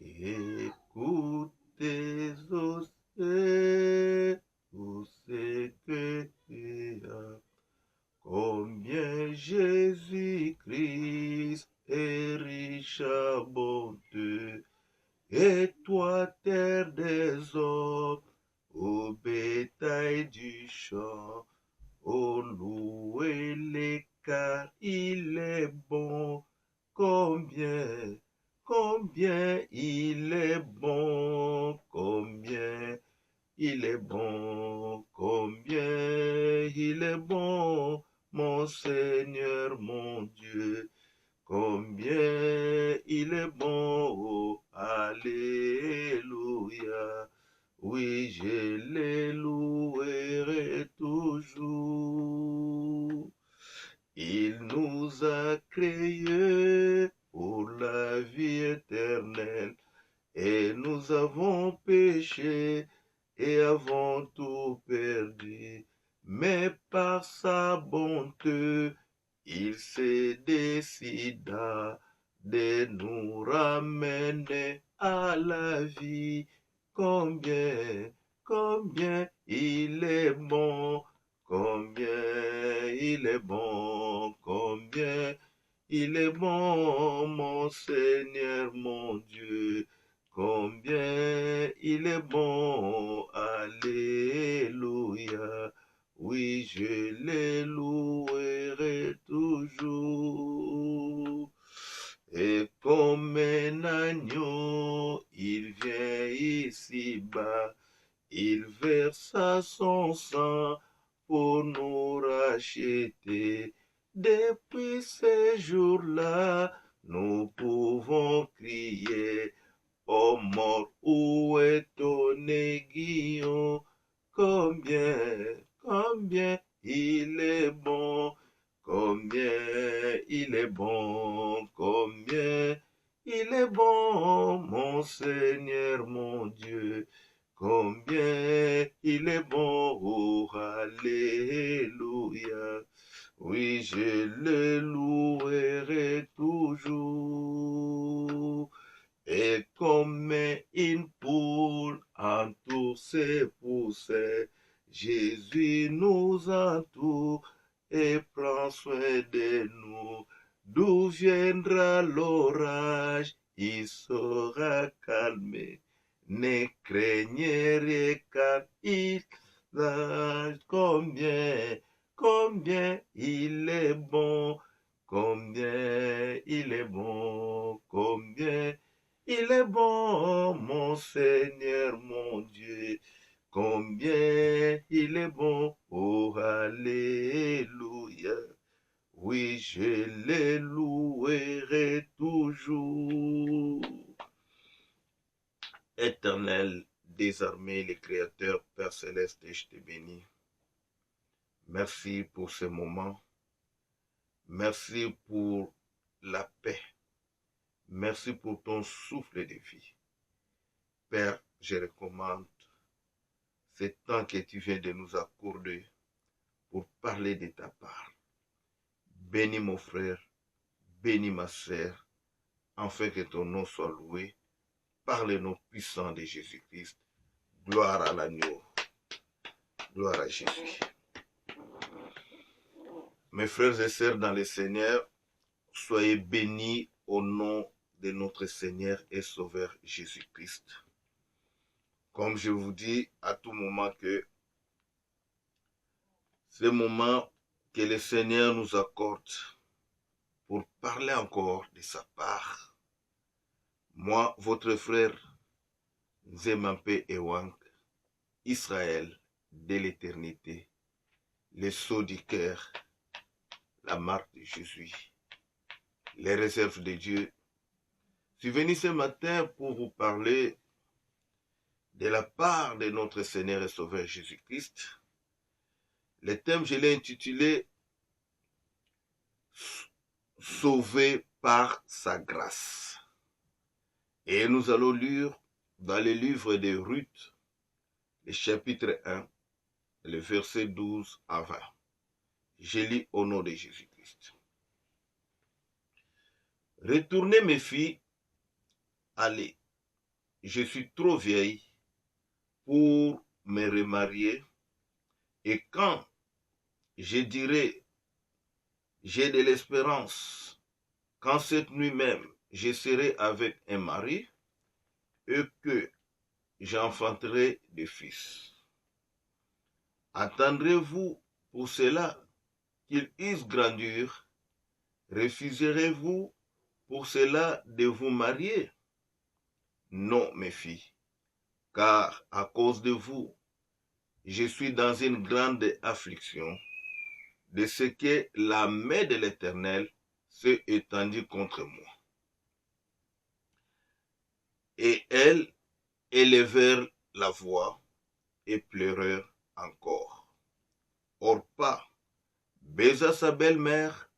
Écoutez au secret, combien Jésus-Christ est riche à bonté. Et toi, terre des hommes, au bétail du champ, oh, louez-les car il est bon. Combien, combien il est bon, combien il est bon, combien il est bon, mon Seigneur, mon Dieu. Combien il est bon, oh, alléluia. Oui, je les louerai toujours. Il nous a créés pour la vie éternelle et nous avons péché et avons tout perdu. Mais par sa bonté, il s'est décida de nous ramener à la vie. Combien, combien il est bon, combien il est bon, combien il est bon, mon Seigneur, mon Dieu. Combien il est bon, alléluia. Oui, je les louerai toujours. Et comme un agneau, il vient ici-bas, il versa son sang pour nous racheter. Depuis ces jours-là, nous pouvons crier, ô mort, où est ton aiguillon? Combien, combien il est bon, combien il est bon, combien il est bon, mon Seigneur, mon Dieu. Combien il est bon, oh, alléluia. Oui, je le louerai toujours. Et comme une poule entoure ses poussets, Jésus nous entoure et prend soin de nous. D'où viendra l'orage, il sera calmé. Ne craignez rien car il a combien, combien il est bon, combien il est bon, combien il est bon, mon Seigneur, mon Dieu. Combien il est bon, oh, alléluia. Oui, je le louerai toujours. Éternel, désarmé, le Créateur, Père Céleste, je te bénis. Merci pour ce moment. Merci pour la paix. Merci pour ton souffle de vie. Père, je recommande ce temps que tu viens de nous accorder pour parler de ta part. Bénis mon frère, bénis ma sœur, afin que ton nom soit loué par le nom puissant de Jésus-Christ. Gloire à l'agneau. Gloire à Jésus. Mes frères et sœurs dans le Seigneur, soyez bénis au nom de notre Seigneur et Sauveur Jésus-Christ. Comme je vous dis à tout moment que ce moment que le Seigneur nous accorde pour parler encore de sa part. Moi, votre frère, Nzemampe Ewang, Israël de l'éternité, le sceau du cœur, la marque de Jésus, les réserves de Dieu. Je suis venu ce matin pour vous parler de la part de notre Seigneur et Sauveur Jésus-Christ. Le thème, je l'ai intitulé « Sauvé par sa grâce ». Et nous allons lire dans le livre de Ruth, le chapitre 1, le verset 12 à 20. Je lis au nom de Jésus-Christ. Retournez mes filles, allez, je suis trop vieille pour me remarier, et quand je dirai j'ai de l'espérance qu'en cette nuit même je serai avec un mari et que j'enfanterai des fils. Attendrez-vous pour cela qu'ils eussent grandeur? Refuserez-vous pour cela de vous marier? Non, mes filles, car à cause de vous, je suis dans une grande affliction de ce que la main de l'Éternel s'est étendue contre moi. Et elles élevèrent la voix et pleurèrent encore. Orpa baisa sa belle-mère,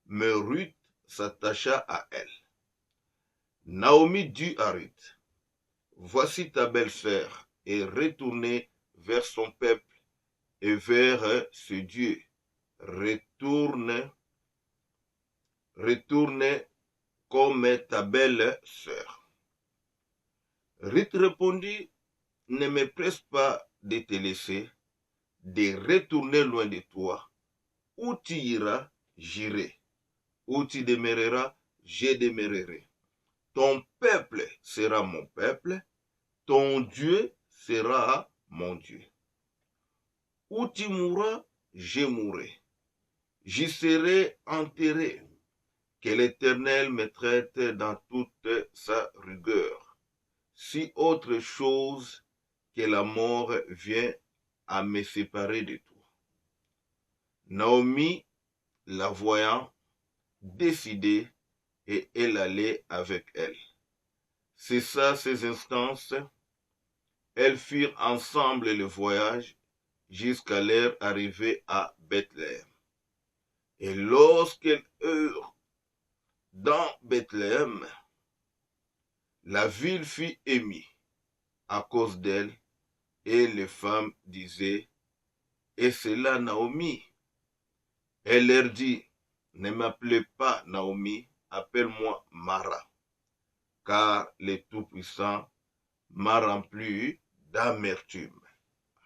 mais Ruth s'attacha à elle. Naomi dit à Ruth, voici ta belle-sœur est retournée vers son peuple et vers ce Dieu. Retourne comme ta belle-sœur. Ruth répondit, ne me presse pas de te laisser, de retourner loin de toi. Où tu iras, j'irai. Où tu demeureras, je demeurerai. Ton peuple sera mon peuple, ton Dieu sera mon Dieu. Où tu mourras, je mourrai. J'y serai enterré. Que l'Éternel me traite dans toute sa rigueur. Si autre chose que la mort vient à me séparer de toi. Naomi, la voyant, décidée, et elle allait avec elle. Cessa ces instances, elles firent ensemble le voyage jusqu'à leur arrivée à Bethléem. Et lorsqu'elles eurent dans Bethléem, la ville fut émue à cause d'elle, et les femmes disaient, et c'est là Naomi. Elle leur dit, ne m'appelez pas Naomi, appelle-moi Mara, car le Tout-Puissant m'a rempli d'amertume.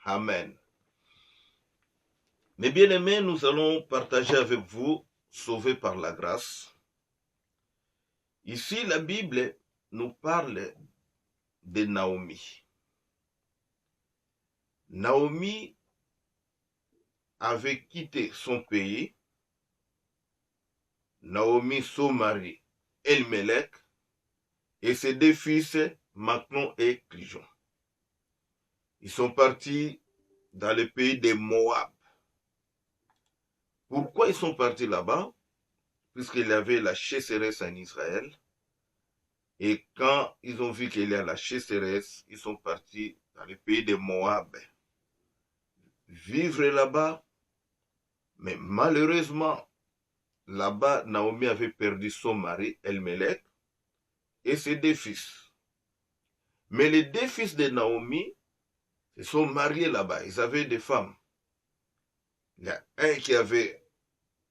Amen. Mes bien-aimés, nous allons partager avec vous, sauvés par la grâce. Ici, la Bible nous parle de Naomi. Naomi avait quitté son pays. Naomi, son mari, Elimelech, et ses deux fils, Machlon et Clijon. Ils sont partis dans le pays de Moab. Pourquoi ils sont partis là-bas? Puisqu'il y avait la chasseresse en Israël. Et quand ils ont vu qu'il y a la chasseresse, ils sont partis dans le pays de Moab. Vivre là-bas, mais malheureusement, là-bas, Naomi avait perdu son mari, Elimelech, et ses deux fils. Mais les deux fils de Naomi se sont mariés là-bas. Ils avaient des femmes. Il y a un qui avait,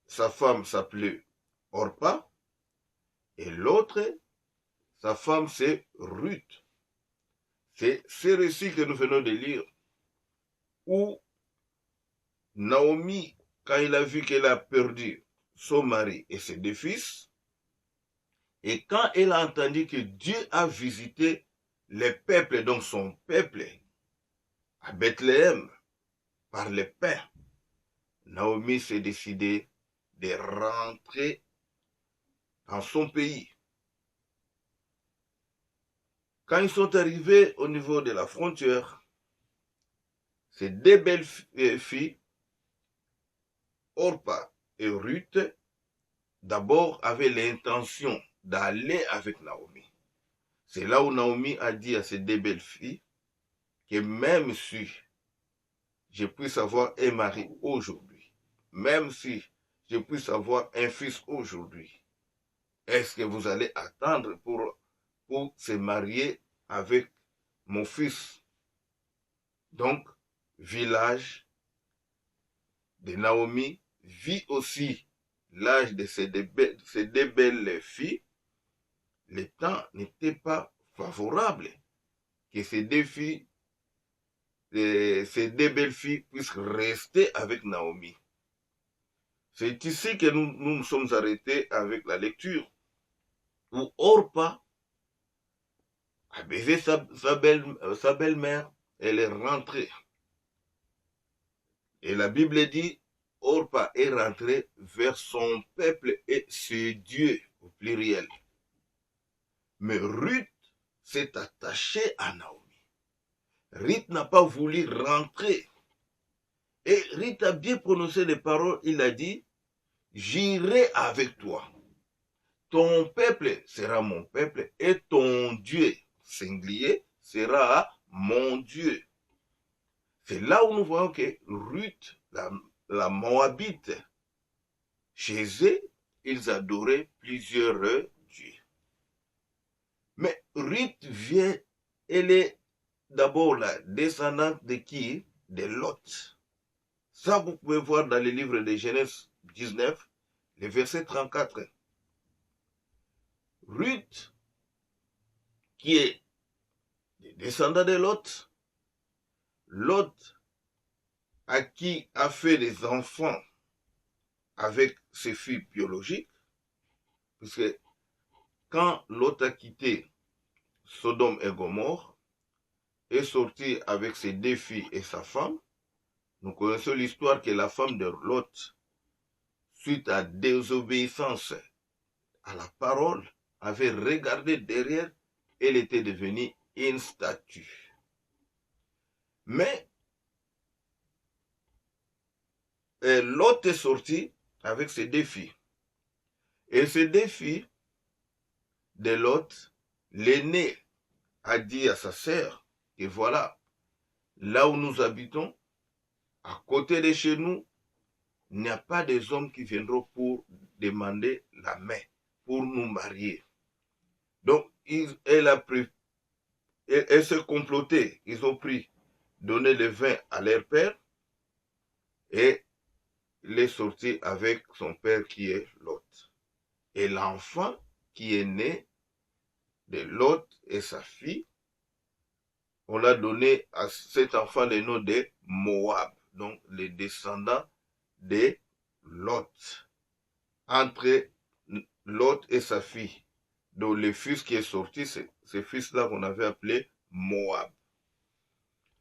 sa femme s'appelait Orpa, et l'autre, sa femme c'est Ruth. C'est ce récit que nous venons de lire, où Naomi, quand il a vu qu'elle a perdu son mari et ses deux fils, et quand elle a entendu que Dieu a visité les peuples, donc son peuple, à Bethléem, par le pain, Naomi s'est décidée de rentrer dans son pays. Quand ils sont arrivés au niveau de la frontière, ces deux belles filles, Orpa et Ruth, d'abord avaient l'intention d'aller avec Naomi. C'est là où Naomi a dit à ces deux belles filles que même si je puisse avoir un mari aujourd'hui, même si je puisse avoir un fils aujourd'hui, est-ce que vous allez attendre pour se marier avec mon fils? Donc, village de Naomi vit aussi l'âge de ces deux belles filles. Le temps n'était pas favorable. que ces deux filles, ces deux belles filles puissent rester avec Naomi. C'est ici que nous sommes arrêtés avec la lecture, où Orpa a baisé sa belle-mère, elle est rentrée. Et la Bible dit, Orpa est rentrée vers son peuple et ses dieux, au pluriel. Mais Ruth s'est attachée à Naomi. Ruth n'a pas voulu rentrer. Et Ruth a bien prononcé les paroles, il a dit, j'irai avec toi. Ton peuple sera mon peuple et ton Dieu, singulier, sera mon Dieu. C'est là où nous voyons que Ruth, la Moabite, chez eux, ils adoraient plusieurs dieux. Mais Ruth vient, elle est d'abord la descendante de qui? De Lot. Ça, vous pouvez voir dans le livre de Genèse 19, le verset 34. Ruth, qui est descendant de Lot, Lot à qui a fait des enfants avec ses filles biologiques, puisque quand Lot a quitté Sodome et Gomorrhe, est sorti avec ses deux filles et sa femme, nous connaissons l'histoire que la femme de Lot, suite à désobéissance à la parole, avait regardé derrière, elle était devenue une statue. Mais Lot est sorti avec ses deux filles. Et ces deux filles de Lot, l'aînée a dit à sa sœur que voilà, là où nous habitons, à côté de chez nous, il n'y a pas des hommes qui viendront pour demander la main, pour nous marier. Donc, elle s'est complotée. Ils ont pris, donné le vin à leur père et il est sorti avec son père qui est Lot. Et l'enfant qui est né de Lot et sa fille, on l'a donné à cet enfant le nom de Moab, donc les descendants de Lot. Entre Lot et sa fille, donc le fils qui est sorti, c'est ce fils-là qu'on avait appelé Moab.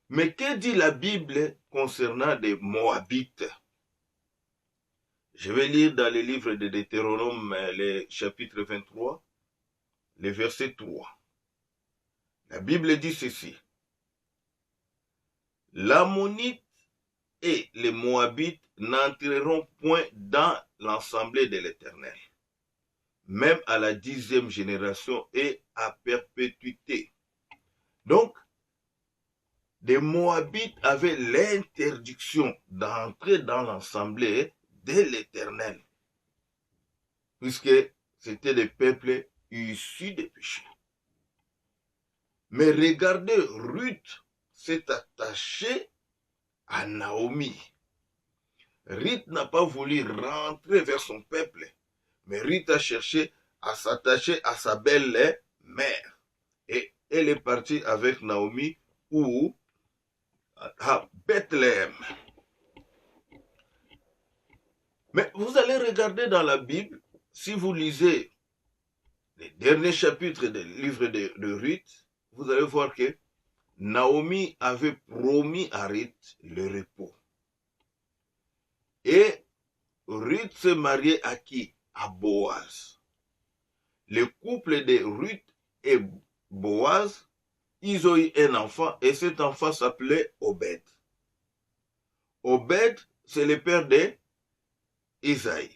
Mais que dit la Bible concernant les Moabites? Je vais lire dans le livre de Deutéronome, le chapitre 23, le verset 3. La Bible dit ceci. L'Ammonite et les Moabites n'entreront point dans l'assemblée de l'Éternel, même à la 10e génération et à perpétuité. Donc, les Moabites avaient l'interdiction d'entrer dans l'assemblée de l'Éternel, puisque c'était des peuples issus des péchés. Mais regardez, Ruth s'est attachée à Naomi. Ruth n'a pas voulu rentrer vers son peuple, mais Ruth a cherché à s'attacher à sa belle-mère. Et elle est partie avec Naomi à Bethléem. Mais vous allez regarder dans la Bible, si vous lisez les derniers chapitres du livre de Ruth, vous allez voir que Naomi avait promis à Ruth le repos. Et Ruth s'est mariée à qui? À Boaz. Le couple de Ruth et Boaz, ils ont eu un enfant et cet enfant s'appelait Obed. Obed, c'est le père de Isaïe.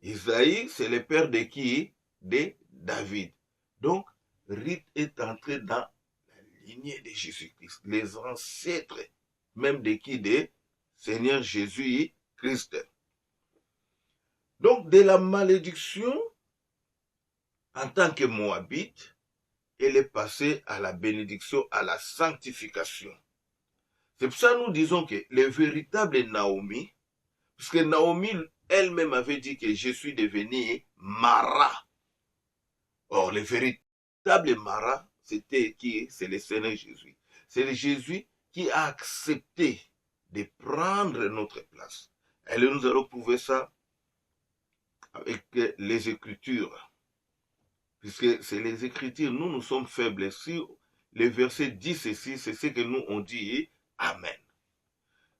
Isaïe, c'est le père de qui? De David. Donc, Ruth est entrée dans la lignée de Jésus-Christ, les ancêtres, même de qui? De Seigneur Jésus-Christ. Donc, de la malédiction, en tant que Moabite, elle est passée à la bénédiction, à la sanctification. C'est pour ça que nous disons que le véritable Naomi, puisque Naomi elle-même avait dit que je suis devenu Mara. Or, le véritable Mara, c'était qui? C'est le Seigneur Jésus. C'est le Jésus qui a accepté de prendre notre place. Et là, nous allons prouver ça avec les Écritures. Puisque c'est les Écritures, nous sommes faibles. Si les versets 10 et 6, c'est ce que nous on dit, Amen.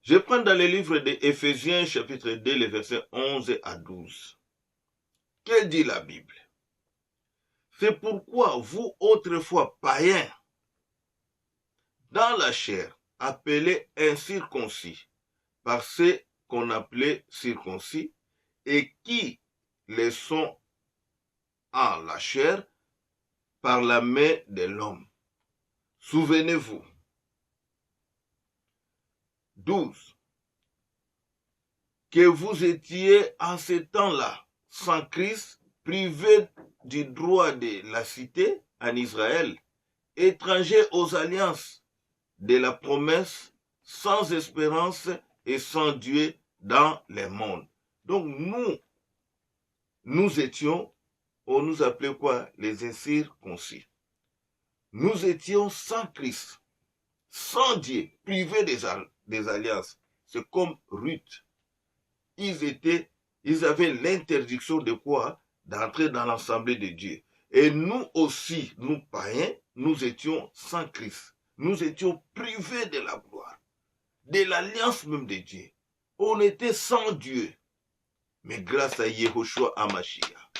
Je prends dans le livre d'Éphésiens, chapitre 2, les versets 11 à 12. Que dit la Bible? C'est pourquoi vous, autrefois païens, dans la chair, appelés incirconcis, par ceux qu'on appelait circoncis, et qui les sont en la chair, par la main de l'homme. Souvenez-vous. 12. Que vous étiez en ce temps-là, sans Christ, privés du droit de la cité en Israël, étrangers aux alliances de la promesse, sans espérance et sans Dieu dans les mondes. Donc nous étions, on nous appelait quoi? Les incirconcis. Nous étions sans Christ, sans Dieu, privés des alliances. C'est comme Ruth. Ils avaient l'interdiction de quoi? D'entrer dans l'assemblée de Dieu. Et nous aussi, nous païens, nous étions sans Christ. Nous étions privés de la gloire, de l'alliance même de Dieu. On était sans Dieu. Mais grâce à Yehoshua HaMashiach,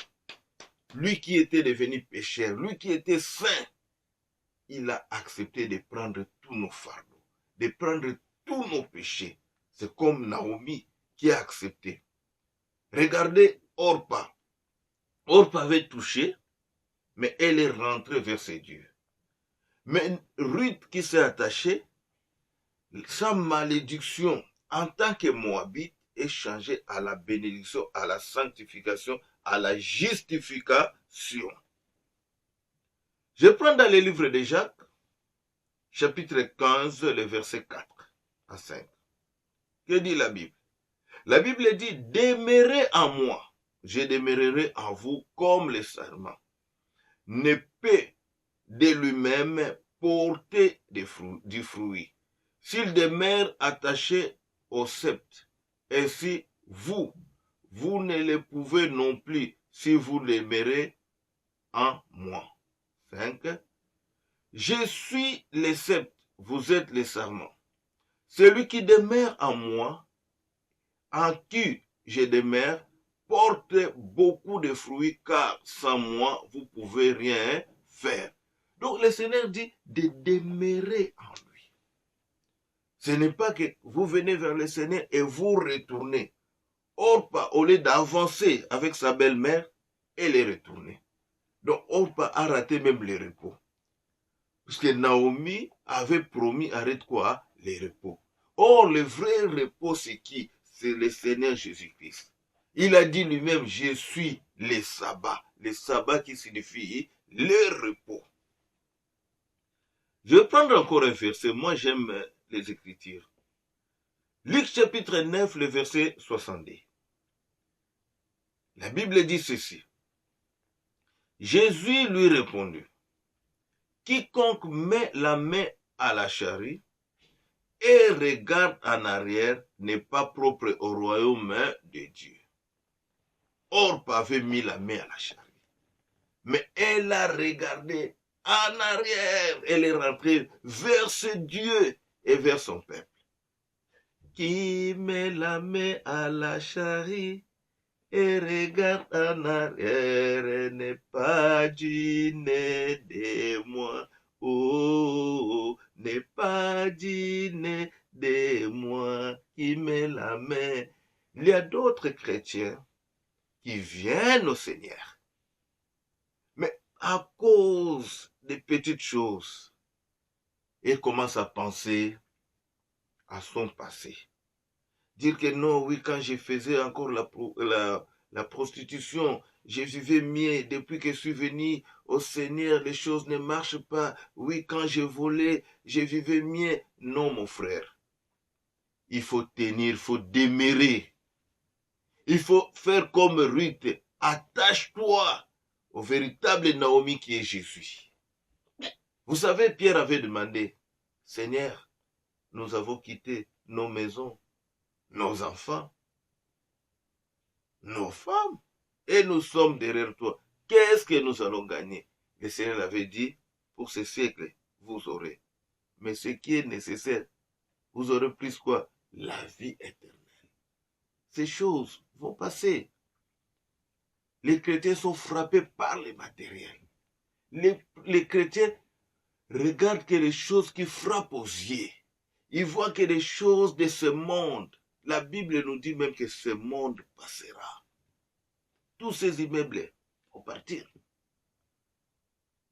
lui qui était devenu pécheur, lui qui était saint, il a accepté de prendre tous nos fardeaux, de prendre tous nos péchés. C'est comme Naomi qui a accepté. Regardez Orpa. Orpa avait touché, mais elle est rentrée vers ses dieux. Mais Ruth qui s'est attachée, sa malédiction en tant que Moabite est changée à la bénédiction, à la sanctification, à la justification. Je prends dans le livre de Jacques, chapitre 15, le verset 4 à 5. Que dit la Bible? La Bible dit, demeurez en moi, je demeurerai en vous comme le serment. Ne peut de lui-même porter du fruit. S'il demeure attaché au sceptre, ainsi vous ne le pouvez non plus si vous demeurez en moi. 5. Je suis le sceptre, vous êtes le serment. Celui qui demeure en moi, en qui je demeure, porte beaucoup de fruits, car sans moi, vous ne pouvez rien faire. Donc le Seigneur dit de demeurer en lui. Ce n'est pas que vous venez vers le Seigneur et vous retournez. Orpa, au lieu d'avancer avec sa belle-mère, elle est retournée. Donc Orpa a raté même le repos. Parce que Naomi avait promis, arrête quoi? Les repos. Or, le vrai repos, c'est qui? C'est le Seigneur Jésus-Christ. Il a dit lui-même, je suis le sabbat. Le sabbat qui signifie le repos. Je vais prendre encore un verset. Moi, j'aime les Écritures. Luc chapitre 9, le verset 62. La Bible dit ceci. Jésus lui répondit, quiconque met la main à la charrue et regarde en arrière n'est pas propre au royaume de Dieu. Orpa avait mis la main à la charrue. Mais elle a regardé en arrière. Elle est rentrée vers ce Dieu et vers son peuple. Qui met la main à la charrue et regarde en arrière n'est pas digne de moi. Oh, n'est pas digne de moi qui met la main. Il y a d'autres chrétiens qui viennent au Seigneur. Mais à cause des petites choses, ils commencent à penser à son passé. Dire que non, oui, quand je faisais encore la prostitution, je vivais mieux. Depuis que je suis venu au Seigneur, les choses ne marchent pas. Oui, quand je volais, je vivais mieux. Non, mon frère. Il faut tenir, il faut demeurer. Il faut faire comme Ruth. Attache-toi au véritable Naomi qui est Jésus. Vous savez, Pierre avait demandé, Seigneur, nous avons quitté nos maisons, nos enfants, nos femmes, et nous sommes derrière toi. Qu'est-ce que nous allons gagner? Le Seigneur avait dit, pour ce siècle, vous aurez. Mais ce qui est nécessaire, vous aurez plus quoi? La vie éternelle. Ces choses vont passer. Les chrétiens sont frappés par les matériels. Les chrétiens regardent que les choses qui frappent aux yeux. Ils voient que les choses de ce monde. La Bible nous dit même que ce monde passera. Tous ces immeubles vont partir.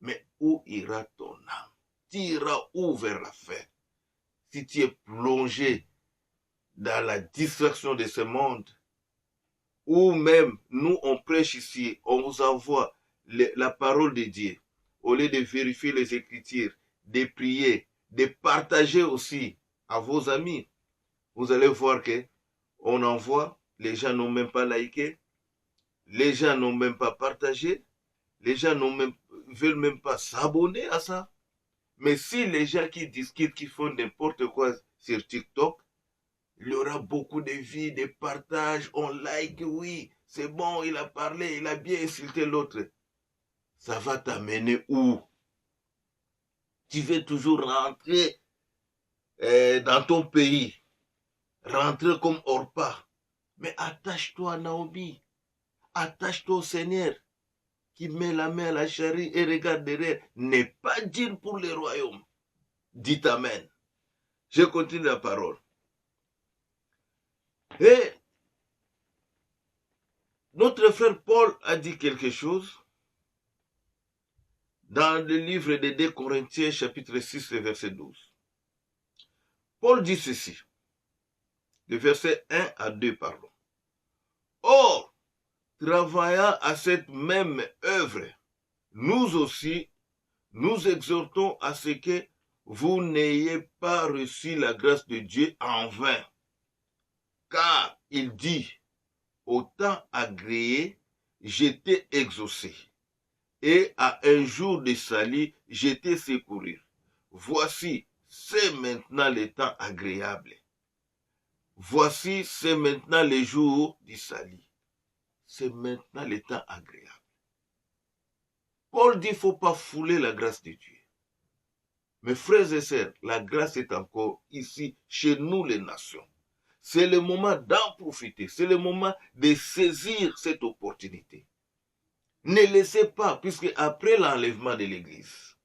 Mais où ira ton âme? Tu iras où vers la fin? Si tu es plongé dans la distraction de ce monde, ou même nous on prêche ici, on vous envoie la parole de Dieu, au lieu de vérifier les Écritures, de prier, de partager aussi à vos amis, vous allez voir que on envoie, les gens n'ont même pas liké, les gens n'ont même pas partagé, les gens veulent même pas s'abonner à ça. Mais si les gens qui discutent, qui font n'importe quoi sur TikTok, il y aura beaucoup de vues, de partages, on like, oui, c'est bon, il a parlé, il a bien insulté l'autre. Ça va t'amener où? Tu veux toujours rentrer dans ton pays, rentrer comme Orpa. Mais attache-toi à Naomi, attache-toi au Seigneur, qui met la main à la charrue et regarde derrière. N'est pas dire pour le royaume. Dites Amen. Je continue la parole. Et notre frère Paul a dit quelque chose dans le livre de 2 Corinthiens, chapitre 6, verset 12. Paul dit ceci, le verset 1 à 2, pardon. Or, travaillant à cette même œuvre, nous aussi, nous exhortons à ce que vous n'ayez pas reçu la grâce de Dieu en vain. Car il dit, au temps agréé, j'étais exaucé, et à un jour de salut, j'étais secouru. Voici, c'est maintenant le temps agréable. Voici, c'est maintenant le jour du salut. C'est maintenant le temps agréable. Paul dit, il ne faut pas fouler la grâce de Dieu. Mes frères et sœurs, la grâce est encore ici, chez nous les nations. C'est le moment d'en profiter. C'est le moment de saisir cette opportunité. Ne laissez pas, puisque après l'enlèvement de l'Église,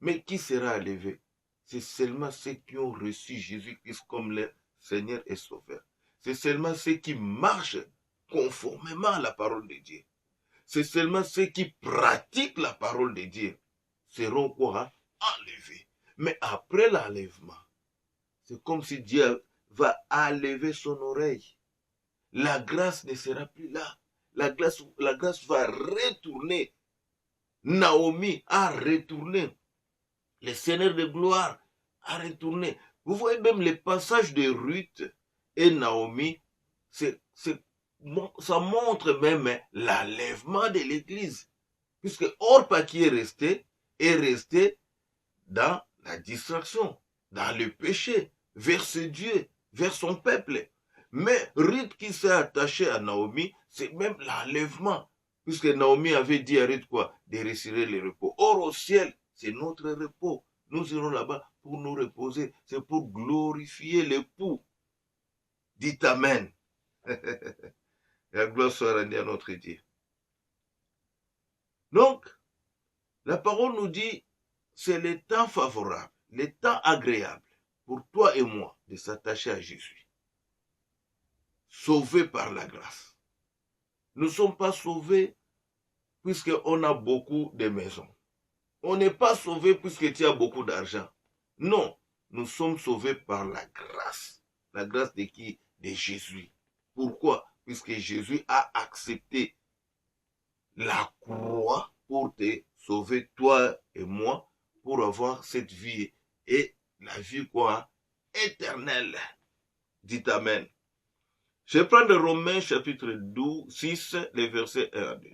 mais qui sera enlevé? C'est seulement ceux qui ont reçu Jésus-Christ comme leur Seigneur et Sauveur. C'est seulement ceux qui marchent conformément à la parole de Dieu. C'est seulement ceux qui pratiquent la parole de Dieu seront quoi? Enlevés. Mais après l'enlèvement, c'est comme si Dieu va enlever son oreille. La grâce ne sera plus là. La grâce va retourner. Naomi a retourné. Le Seigneur de gloire a retourné. Vous voyez même les passages de Ruth et Naomi, ça montre même l'enlèvement de l'Église. Puisque Orpa qui est resté dans la distraction, dans le péché, vers ce Dieu, vers son peuple. Mais Ruth qui s'est attachée à Naomi, c'est même l'enlèvement. Puisque Naomi avait dit à Ruth quoi? De retirer le repos. Or au ciel, c'est notre repos. Nous irons là-bas pour nous reposer. C'est pour glorifier l'époux. Dites Amen. La gloire soit rendue à notre Dieu. Donc, la parole nous dit, c'est le temps favorable, le temps agréable pour toi et moi de s'attacher à Jésus. Sauvés par la grâce. Nous ne sommes pas sauvés puisqu'on a beaucoup de maisons. On n'est pas sauvé puisque tu as beaucoup d'argent. Non, nous sommes sauvés par la grâce. La grâce de qui? De Jésus. Pourquoi? Puisque Jésus a accepté la croix pour te sauver, toi et moi, pour avoir cette vie. Et la vie quoi? Éternelle. Dites Amen. Je prends de Romains chapitre 12, 6, les versets 1 à 2.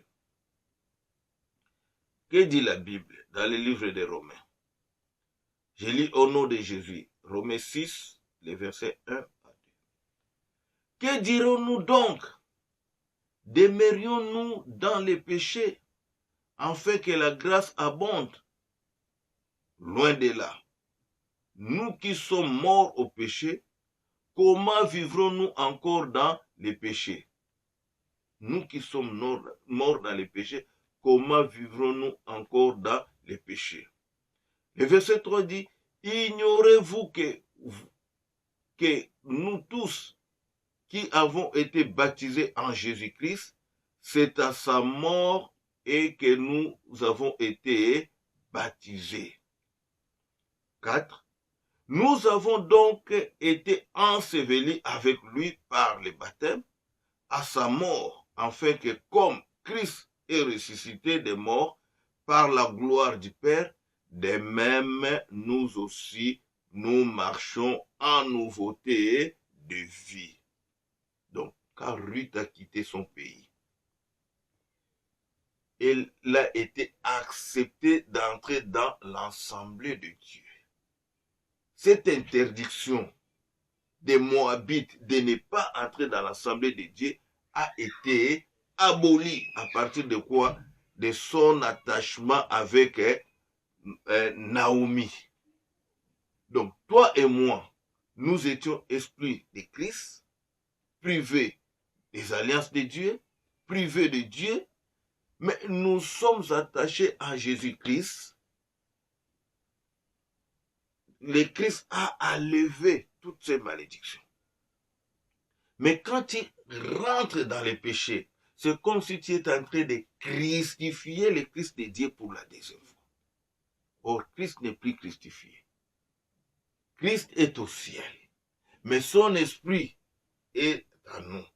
Que dit la Bible dans le livre des Romains? Je lis au nom de Jésus. Romains 6, les versets 1 à 2. Que dirons-nous donc? Demeurions-nous dans les péchés, afin que la grâce abonde? Loin de là. Nous qui sommes morts au péché, comment vivrons-nous encore dans les péchés? Nous qui sommes morts dans les péchés, comment vivrons-nous encore dans les péchés? Le verset 3 dit, ignorez-vous que nous tous qui avons été baptisés en Jésus-Christ, c'est à sa mort et que nous avons été baptisés. 4. Nous avons donc été ensevelis avec lui par le baptême à sa mort, afin que comme Christ est ressuscité des morts par la gloire du Père, de même nous aussi, nous marchons en nouveauté de vie. Donc, quand Ruth a quitté son pays, elle a été acceptée d'entrer dans l'assemblée de Dieu. Cette interdiction des Moabites de ne pas entrer dans l'assemblée de Dieu a été abolie. À partir de quoi? De son attachement avec Naomi. Donc, toi et moi, nous étions esprits de Christ, privés des alliances de Dieu, privés de Dieu, mais nous sommes attachés à Jésus-Christ. Le Christ a enlevé toutes ces malédictions. Mais quand tu rentres dans les péchés, c'est comme si tu étais en train de christifier le Christ de Dieu pour la deuxième fois. Or, Christ n'est plus christifié. Christ est au ciel, mais son esprit est en nous.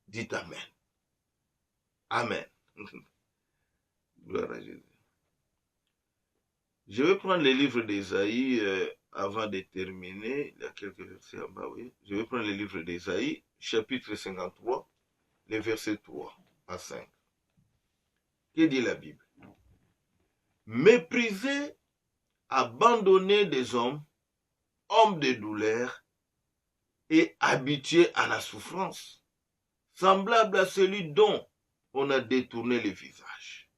Dites Amen. Amen. Gloire à Jésus. Je vais prendre le livre d'Ésaïe avant de terminer. Il y a quelques versets en bas, oui. Je vais prendre le livre d'Ésaïe, chapitre 53, les versets 3 à 5. Que dit la Bible? Méprisé, abandonné des hommes de douleur et habitué à la souffrance, semblable à celui dont on a détourné le visage.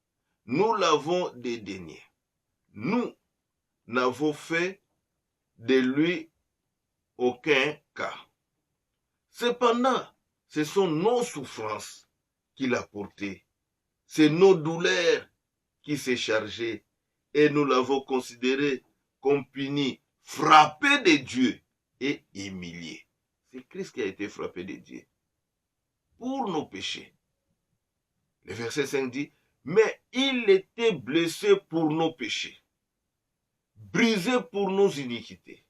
Nous l'avons dédaigné. Nous n'avons fait de lui aucun cas. Cependant, ce sont nos souffrances qu'il a portées. C'est nos douleurs qui s'est chargé et nous l'avons considéré comme puni, frappé de Dieu et humilié. C'est Christ qui a été frappé de Dieu pour nos péchés. Le verset 5 dit, mais il était blessé pour nos péchés, brisé pour nos iniquités.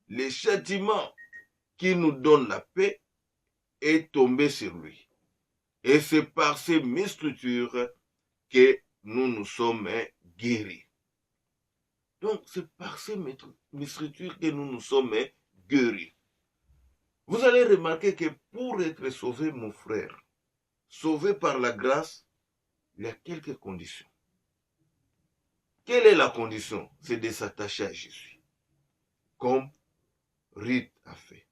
Le châtiment qui nous donne la paix est tombé sur lui. Et c'est par ces meurtrissures que nous nous sommes guéris. Donc, c'est par ces meurtrissures que nous nous sommes guéris. Vous allez remarquer que pour être sauvé, mon frère, sauvé par la grâce, il y a quelques conditions. Quelle est la condition? C'est de s'attacher à Jésus, comme Ruth a fait.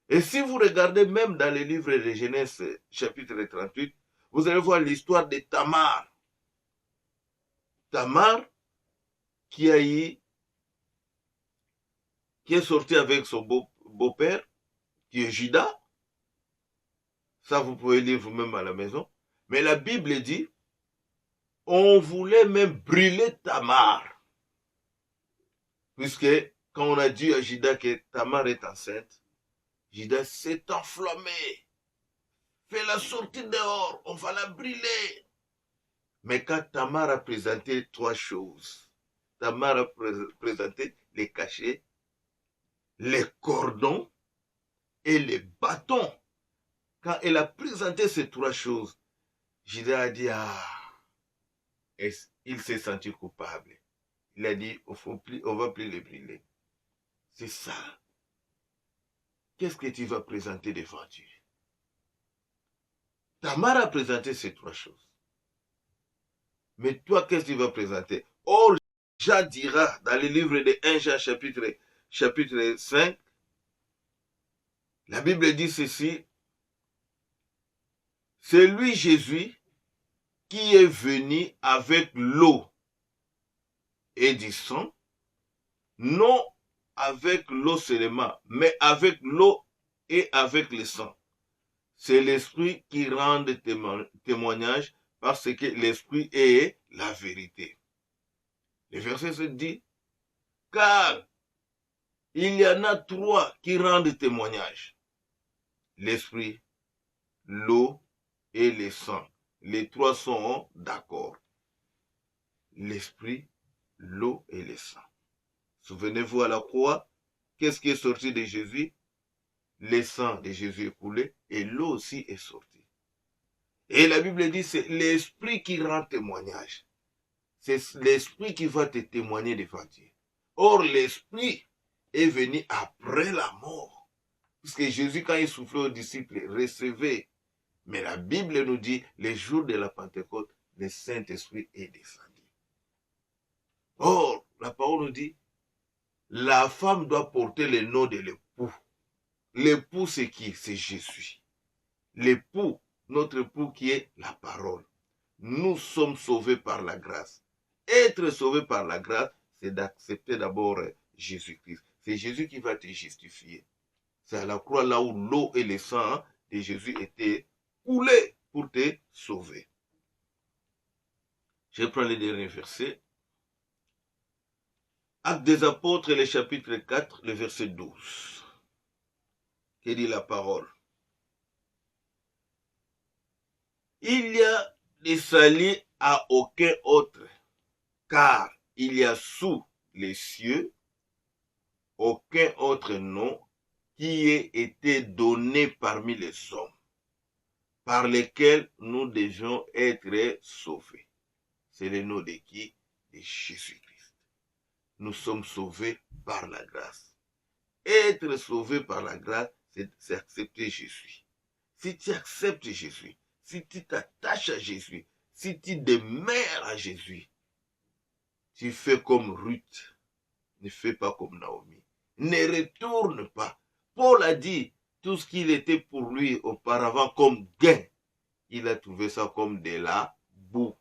Et si vous regardez même dans le livre de Genèse, chapitre 38, vous allez voir l'histoire de Tamar. Tamar, qui est sorti avec son beau-père, qui est Judas. Ça, vous pouvez lire vous-même à la maison. Mais la Bible dit, on voulait même brûler Tamar. Puisque, quand on a dit à Judas que Tamar est enceinte, Judas s'est enflammé. Fais-la sortir dehors, on va la brûler. Mais quand Tamar a présenté trois choses, Tamar a présenté les cachets, les cordons et les bâtons. Quand elle a présenté ces trois choses, Judas a dit, il s'est senti coupable. Il a dit, on va plus les brûler. C'est ça. Qu'est-ce que tu vas présenter devant Dieu? Tamar a présenté ces trois choses. Mais toi, qu'est-ce que tu vas présenter? Or, Jean dira dans le livre de 1 Jean chapitre 5, la Bible dit ceci, c'est lui Jésus qui est venu avec l'eau et du sang, non avec l'eau seulement, mais avec l'eau et avec le sang. C'est l'Esprit qui rend témoignage parce que l'Esprit est la vérité. Le verset se dit, car il y en a trois qui rendent témoignage. L'Esprit, l'eau et le sang. Les trois sont d'accord. L'Esprit, l'eau et le sang. Souvenez-vous à la croix, qu'est-ce qui est sorti de Jésus? Le sang de Jésus est coulé et l'eau aussi est sortie. Et la Bible dit, c'est l'Esprit qui rend témoignage. C'est l'Esprit qui va te témoigner devant Dieu. Or, l'Esprit est venu après la mort. Parce que Jésus, quand il soufflait aux disciples, recevez. Mais la Bible nous dit, les jours de la Pentecôte, le Saint-Esprit est descendu. Or, la parole nous dit, la femme doit porter le nom de l'époux. L'époux, c'est qui? C'est Jésus. L'époux, notre époux qui est la parole. Nous sommes sauvés par la grâce. Être sauvé par la grâce, c'est d'accepter d'abord Jésus-Christ. C'est Jésus qui va te justifier. C'est à la croix là où l'eau et le sang de Jésus étaient coulés pour te sauver. Je prends le dernier verset. Actes des apôtres, le chapitre 4, le verset 12. Que dit la parole? Il y a des salut à aucun autre, car il y a sous les cieux aucun autre nom qui ait été donné parmi les hommes, par lesquels nous devions être sauvés. C'est le nom de qui? De Jésus-Christ. Nous sommes sauvés par la grâce. Être sauvé par la grâce, c'est accepter Jésus. Si tu acceptes Jésus, si tu t'attaches à Jésus, si tu demeures à Jésus, tu fais comme Ruth, ne fais pas comme Naomi. Ne retourne pas. Paul a dit, tout ce qu'il était pour lui auparavant comme gain, il a trouvé ça comme de la boue.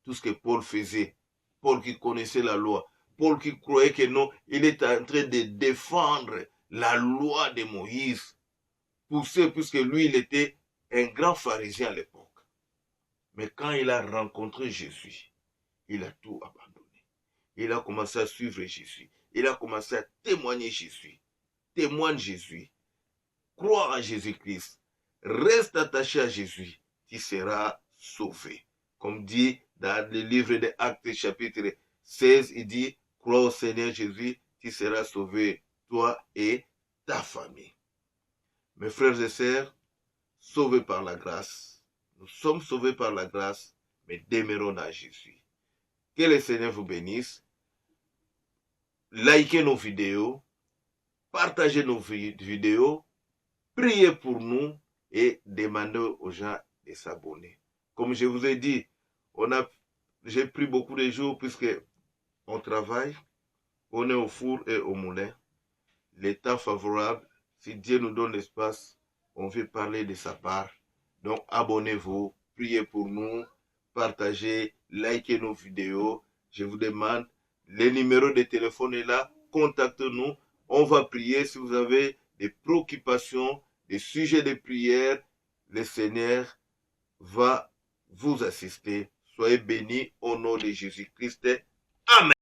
Tout ce que Paul faisait, Paul qui connaissait la loi, Paul qui croyait que non, il était en train de défendre la loi de Moïse, poussé puisque lui, il était un grand pharisien à l'époque. Mais quand il a rencontré Jésus, il a tout abandonné. Il a commencé à suivre Jésus. Il a commencé à témoigner Jésus. Témoigne Jésus. Crois en Jésus-Christ. Reste attaché à Jésus. Tu seras sauvé. Comme dit dans le livre des Actes chapitre 16, il dit, crois au Seigneur Jésus, tu seras sauvé, toi et ta famille. Mes frères et sœurs, sauvés par la grâce. Nous sommes sauvés par la grâce, mais demeurons à Jésus. Que le Seigneur vous bénisse. Likez nos vidéos, partagez nos vidéos, priez pour nous et demandez aux gens de s'abonner. Comme je vous ai dit, j'ai pris beaucoup de jours puisque on travaille, on est au four et au moulin. Les temps favorables, si Dieu nous donne l'espace, on veut parler de sa part. Donc abonnez-vous, priez pour nous, partagez, likez nos vidéos. Je vous demande, le numéro de téléphone est là, contactez-nous, on va prier. Si vous avez des préoccupations, des sujets de prière, le Seigneur va vous assister. Soyez bénis au nom de Jésus-Christ. Amen.